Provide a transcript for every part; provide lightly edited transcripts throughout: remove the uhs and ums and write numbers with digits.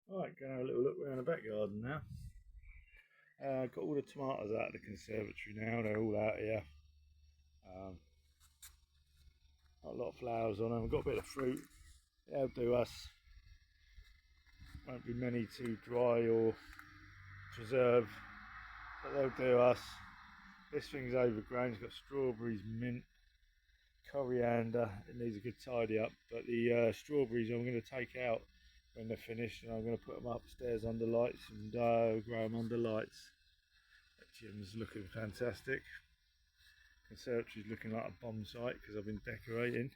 Right, going to have a little look around the back garden now. Got all the tomatoes out of the conservatory now, they're all out here. Um, got a lot of flowers on them, we've got a bit of fruit. They'll do us. Won't be many to dry or preserve, but they'll do us. This thing's overgrown, it's got strawberries, mint, coriander. It needs a good tidy up, but the strawberries I'm going to take out when they're finished, and I'm going to put them upstairs under lights and grow them under lights. That gym's looking fantastic. Conservatory's looking like a bomb site because I've been decorating.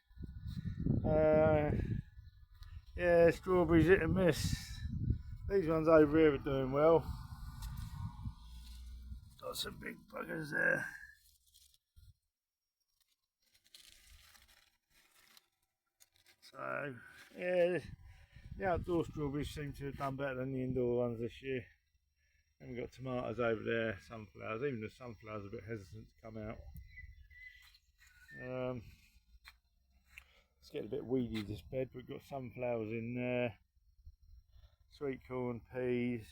Yeah, strawberries hit and miss. These ones over here are doing well. Got some big buggers there. So, yeah, the outdoor strawberries seem to have done better than the indoor ones this year. And we've got tomatoes over there, sunflowers. Even the sunflowers are a bit hesitant to come out. It's getting a bit weedy, this bed. We've got sunflowers in there, sweet corn, peas,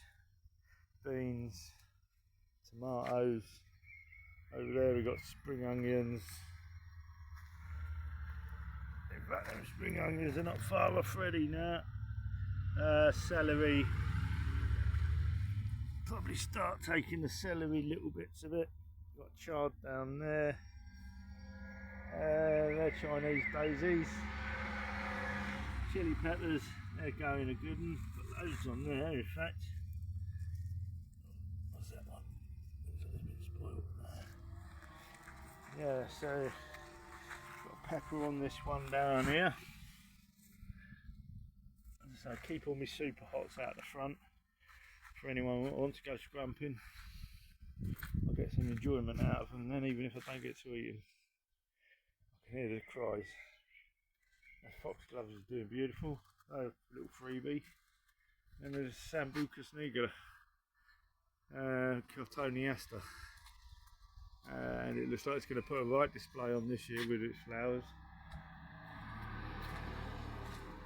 beans, tomatoes. Over there we've got spring onions. In fact, them spring onions are not far off ready now. Celery. Probably start taking the celery, little bits of it. Got chard down there. They're Chinese daisies. Chili peppers, they're going a good one. Got loads on there, in fact. What's that one? Looks like it's been spoiled. Yeah, so got pepper on this one down here. So keep all my super hots out the front for anyone who wants to go scrumping. I'll get some enjoyment out of them, and then even if I don't get to eat them, I can hear the cries. That foxgloves is doing beautiful. Oh, a little freebie. And there's Sambucus nigra, Cotoneaster. And it looks like it's going to put a right display on this year with its flowers.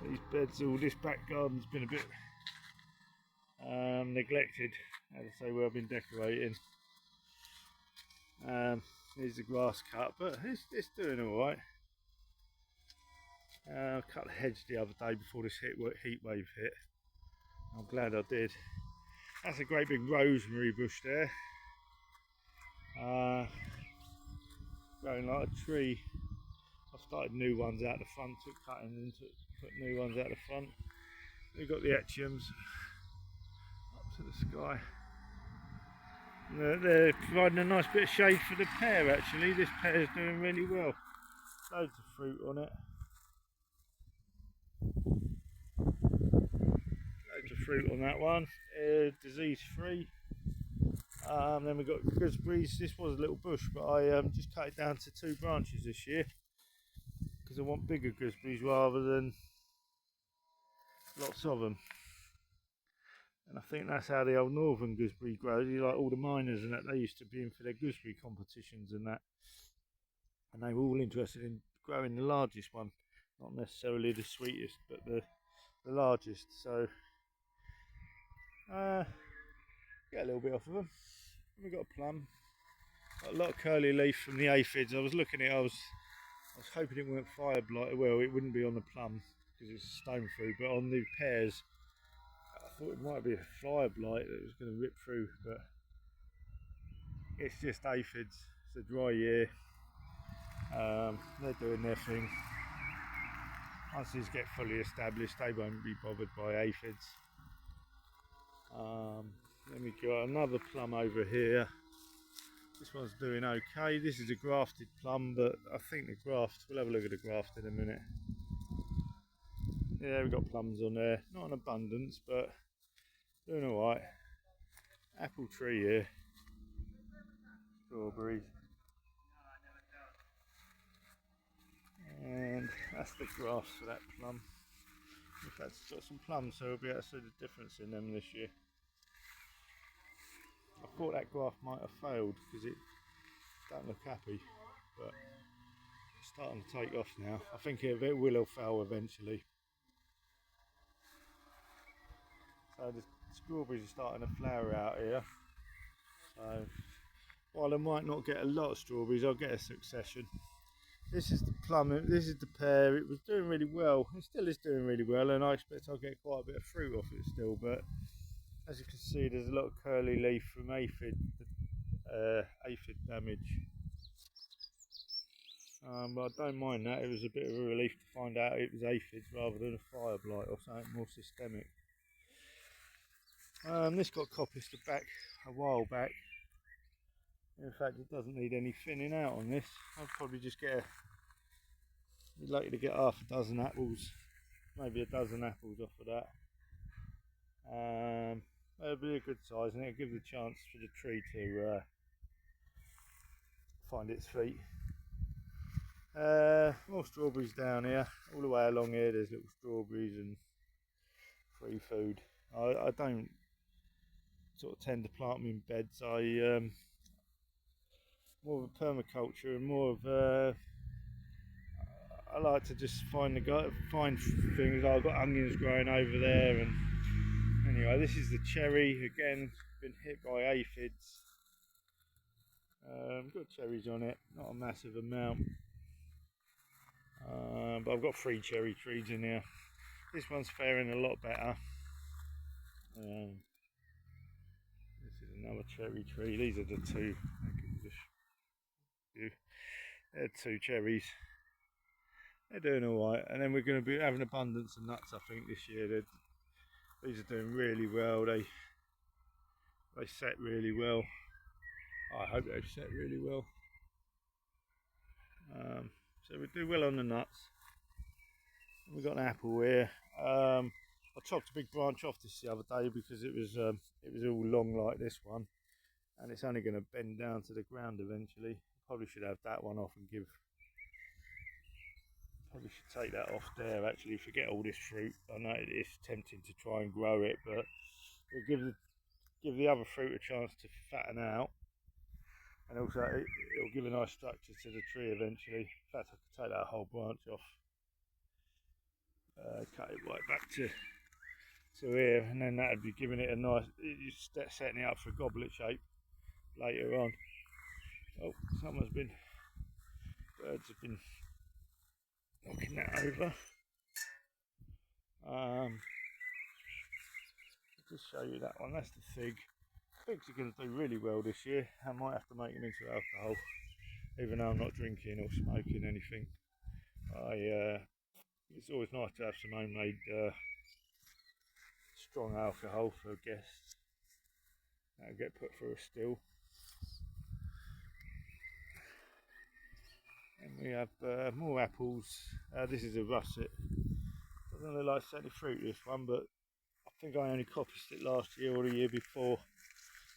These beds, all this back garden's been a bit neglected, as I say, where I've been decorating. Here's the grass cut, but it's doing alright. I cut the hedge the other day before this heat wave hit. I'm glad I did. That's a great big rosemary bush there. Growing like a tree. I've started new ones out the front, took cutting and put new ones out the front. We've got the Echiums up to the sky. They're providing a nice bit of shade for the pear actually. This pear is doing really well. Loads of fruit on it. Loads of fruit on that one. Disease free. Then we've got gooseberries. This was a little bush, but I just cut it down to 2 branches this year because I want bigger gooseberries rather than lots of them. And I think that's how the old northern gooseberry grows. You like all the miners and that, they used to be in for their gooseberry competitions and that, and they were all interested in growing the largest one, not necessarily the sweetest, but the largest. So get a little bit off of them. And we've got a plum. Got a lot of curly leaf from the aphids. I was looking at it, I was hoping it weren't fire blight. Well, it wouldn't be on the plum because it's stone fruit, but on the pears I thought it might be a fly blight that was going to rip through, but it's just aphids. It's a dry year. They're doing their thing. Once these get fully established, they won't be bothered by aphids. Then we got another plum over here. This one's doing okay. This is a grafted plum, but I think the graft, we'll have a look at the graft in a minute. Yeah, we've got plums on there. Not in abundance, but doing alright. Apple tree here. Strawberries. And that's the grass for that plum. In fact, it's got some plums, so we'll be able to see the difference in them this year. I thought that graft might have failed because it don't look happy, but it's starting to take off now. I think it will fail eventually. So the strawberries are starting to flower out here. So while I might not get a lot of strawberries, I'll get a succession. This is the plum, this is the pear. It was doing really well. It still is doing really well, and I expect I'll get quite a bit of fruit off it still. But as you can see, there's a lot of curly leaf from aphid damage. But I don't mind that. It was a bit of a relief to find out it was aphids rather than a fire blight or something more systemic. This got coppiced back a while back. In fact, it doesn't need any thinning out on this. I'll probably just get I'd like to get half a dozen apples, maybe a dozen apples off of that. It'll be a good size, and it'll give the chance for the tree to find its feet. More strawberries down here, all the way along here. There's little strawberries and free food. I don't sort of tend to plant them in beds. More of a permaculture and more of I like to just find things. I've got onions growing over there, and anyway, this is the cherry again. Been hit by aphids. Got cherries on it, not a massive amount, but I've got 3 cherry trees in here. This one's faring a lot better. This is another cherry tree. These are the 2. They're 2 cherries. They're doing alright, and then we're going to be having abundance of nuts I think this year. These are doing really well. They set really well. I hope they've set really well. So we do well on the nuts. We've got an apple here. I chopped a big branch off this the other day because it was all long like this one, and it's only going to bend down to the ground eventually. Probably should have that one off and probably should take that off there actually, forget all this fruit. I know it's tempting to try and grow it, but it'll give the other fruit a chance to fatten out, and also it'll give a nice structure to the tree eventually. In fact, I could take that whole branch off, cut it right back to here, and then that'd be giving it a nice, setting it up for a goblet shape later on. Oh, birds have been knocking that over. I'll just show you that one. That's the fig. Figs are going to do really well this year. I might have to make them into alcohol, even though I'm not drinking or smoking anything. It's always nice to have some homemade strong alcohol for guests. That'll get put through a still. And we have more apples. This is a russet. Doesn't look like any fruit, this one, but I think I only coppiced it last year or the year before.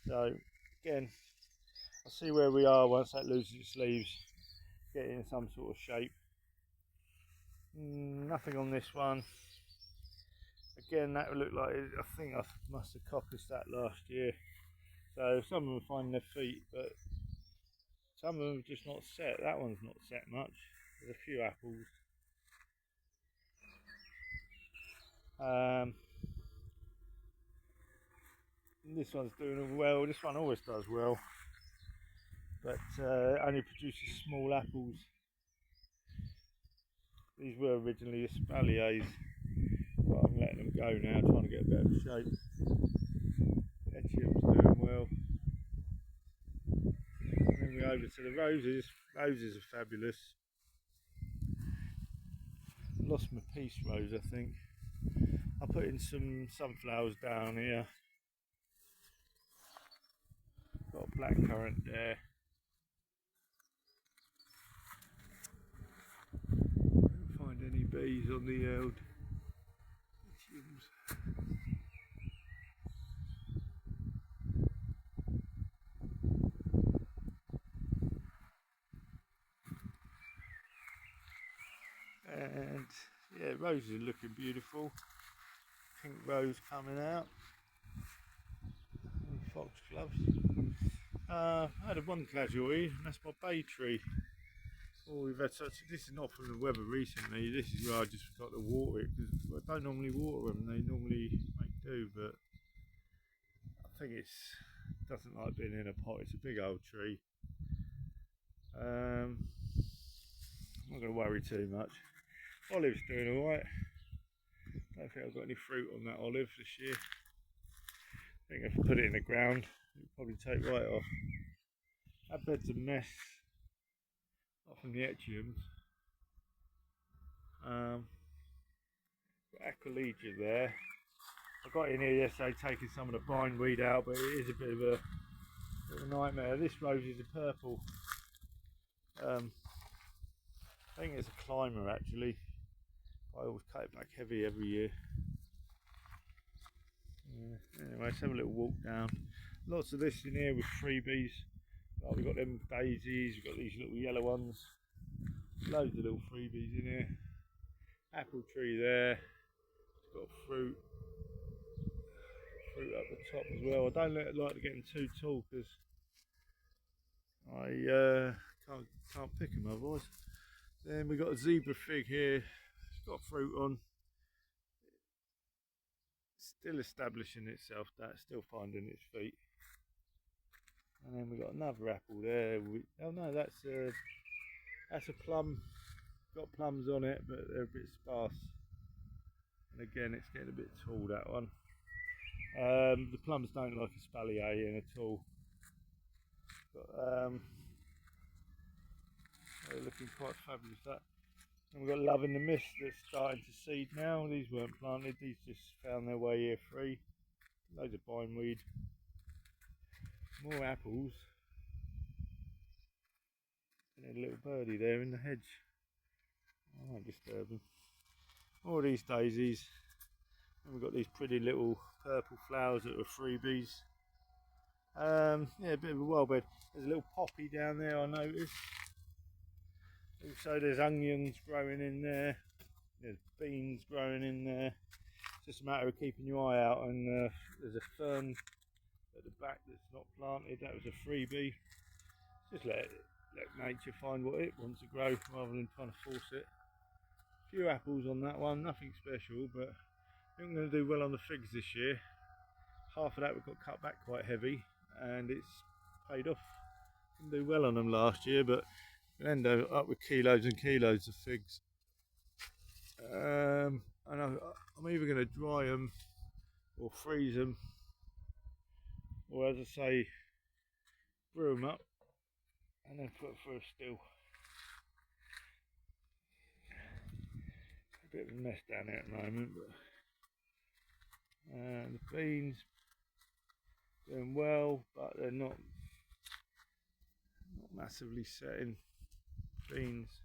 So again, I'll see where we are once that loses its leaves, get it in some sort of shape. Nothing on this one. Again, that would look like, I think I must have coppiced that last year. So some of them are finding their feet, but some of them are just not set. That one's not set much. There's a few apples. This one's doing well. This one always does well, but only produces small apples. These were originally espaliers, but I'm letting them go now, trying to get a better shape. Etium's doing well. And then we're over to the roses. Roses are fabulous. Lost my peace rose, I think. I put in some sunflowers down here. Got a blackcurrant there. Don't find any bees on the old etiums. And yeah, roses are looking beautiful. Pink rose coming out. Foxgloves. I had one casualty, and that's my bay tree. Oh, we've had such. This is not from the weather recently. This is where I just forgot to water it, because I don't normally water them. They normally make do, but think it's doesn't like being in a pot. It's a big old tree. I'm not going to worry too much. Olive's doing all right. Don't think I've got any fruit on that olive this year. I think if I put it in the ground, it'll probably take right off. That bed's a mess, apart from the echiums. Aquilegia there. I got in here yesterday taking some of the bindweed out, but it is a bit of a nightmare. This rose is a purple. I think it's a climber actually. I always cut it back heavy every year. Yeah. Anyway, let's have a little walk down. Lots of this in here with freebies. Oh, we've got them daisies, we've got these little yellow ones. Loads of little freebies in here. Apple tree there. It's got fruit up the top as well. I don't like to get them too tall because I can't pick them otherwise. Then we've got a zebra fig here. It's got fruit on. Still establishing itself, that's still finding its feet. And then we've got another apple there. Oh no, that's a plum. Got plums on it, but they're a bit sparse. And again, it's getting a bit tall, that one. The plums don't like espalier at all. But they're looking quite fabulous, that. And we've got Love in the Mist that's starting to seed now. These weren't planted, these just found their way here free. Loads of bindweed. More apples. And a little birdie there in the hedge. I won't disturb them. All these daisies. And we've got these pretty little purple flowers that are freebies. Yeah, a bit of a wild bed. There's a little poppy down there, I noticed. Also there's onions growing in there. There's beans growing in there. It's just a matter of keeping your eye out. And there's a fern at the back that's not planted. That was a freebie. Just let nature find what it wants to grow rather than trying to force it. A few apples on that one, nothing special, but I think I'm going to do well on the figs this year. Half of that we got cut back quite heavy and it's paid off. Didn't do well on them last year, but we'll end up with kilos and kilos of figs. And I'm either going to dry them or freeze them, or as I say, brew them up and then put for a still. A bit of a mess down here at the moment, but the beans doing well, but they're not massively setting beans.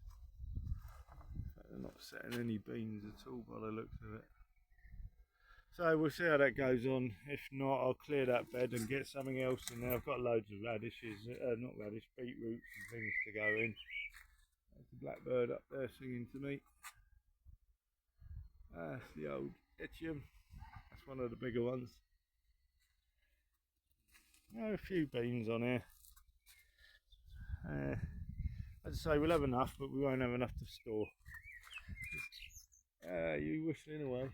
In fact, they're not setting any beans at all by the looks of it. So we'll see how that goes on. If not, I'll clear that bed and get something else in there. I've got loads of radishes, not radish, beetroots and things to go in. There's a blackbird up there singing to me. That's the old echium. That's one of the bigger ones. A few beans on here. As I say, we'll have enough, but we won't have enough to store. You whistling away.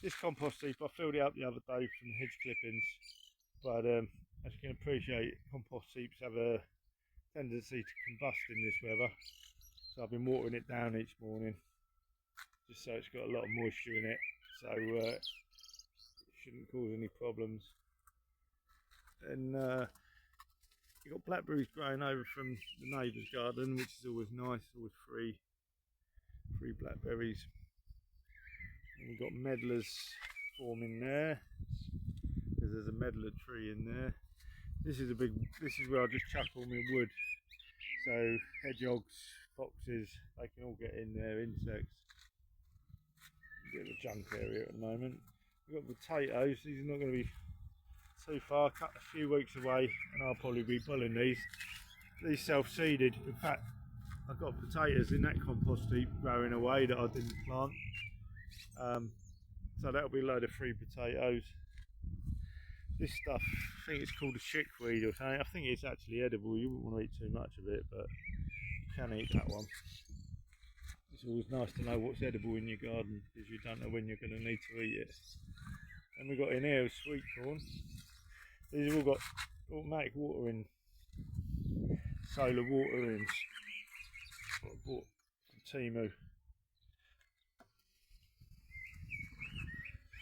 This compost heap, I filled it up the other day from the hedge clippings, but as you can appreciate, compost heaps have a tendency to combust in this weather, so I've been watering it down each morning just so it's got a lot of moisture in it, so it shouldn't cause any problems. And you've got blackberries growing over from the neighbour's garden, which is always nice, always free blackberries. And we've got medlars forming there, because there's a medlar tree in there. This is where I just chuck all my wood, so hedgehogs, foxes, they can all get in there, insects. A bit of a junk area at the moment. We've got potatoes, these are not going to be too far, cut a few weeks away and I'll probably be pulling these. These self-seeded. In fact, I've got potatoes in that compost heap growing away that I didn't plant. So that'll be a load of free potatoes. This stuff, I think it's called a chickweed or something. I think it's actually edible. You wouldn't want to eat too much of it, but you can eat that one. It's always nice to know what's edible in your garden because you don't know when you're going to need to eat it. And we've got in here sweet corn. These have all got automatic watering, solar waterings. What I bought from Temu.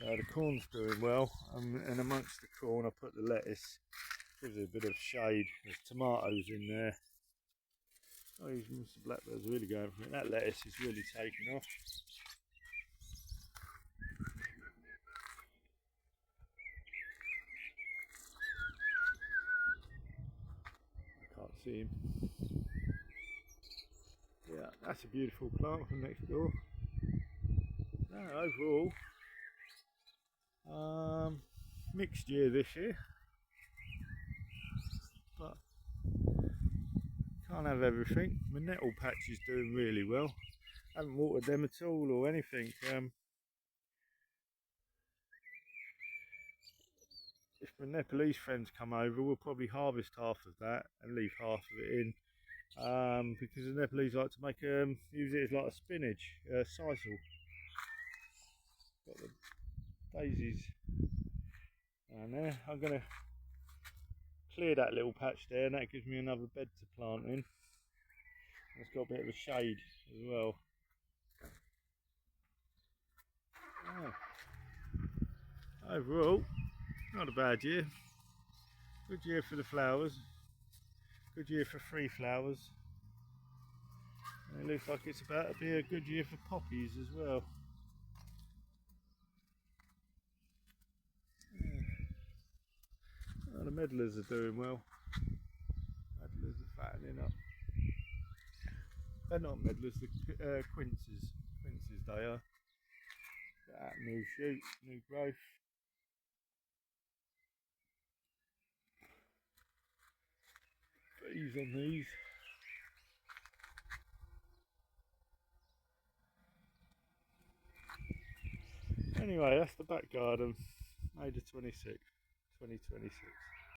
The corn's doing well, and amongst the corn I put the lettuce. Gives it a bit of shade. There's tomatoes in there. Oh, these Mr. Blackbirds are really going for it. That lettuce is really taking off. I can't see him. Yeah, that's a beautiful plant from next door. No, overall, mixed year this year, but can't have everything. My nettle patch is doing really well. Haven't watered them at all or anything. If my Nepalese friends come over, we'll probably harvest half of that and leave half of it in, because the Nepalese like to make use it as like a spinach, sisal. Got the daisies down there. I'm going to clear that little patch there, and that gives me another bed to plant in. It's got a bit of a shade as well. Overall, not a bad year. Good year for the flowers. Good year for free flowers. And it looks like it's about to be a good year for poppies as well. Oh, the medlars are doing well. Medlars are fattening up. They're not medlars, the quinces. Quinces they are. That new shoot, new growth. Bees on these. Anyway, that's the back garden, May the 26th, 2026.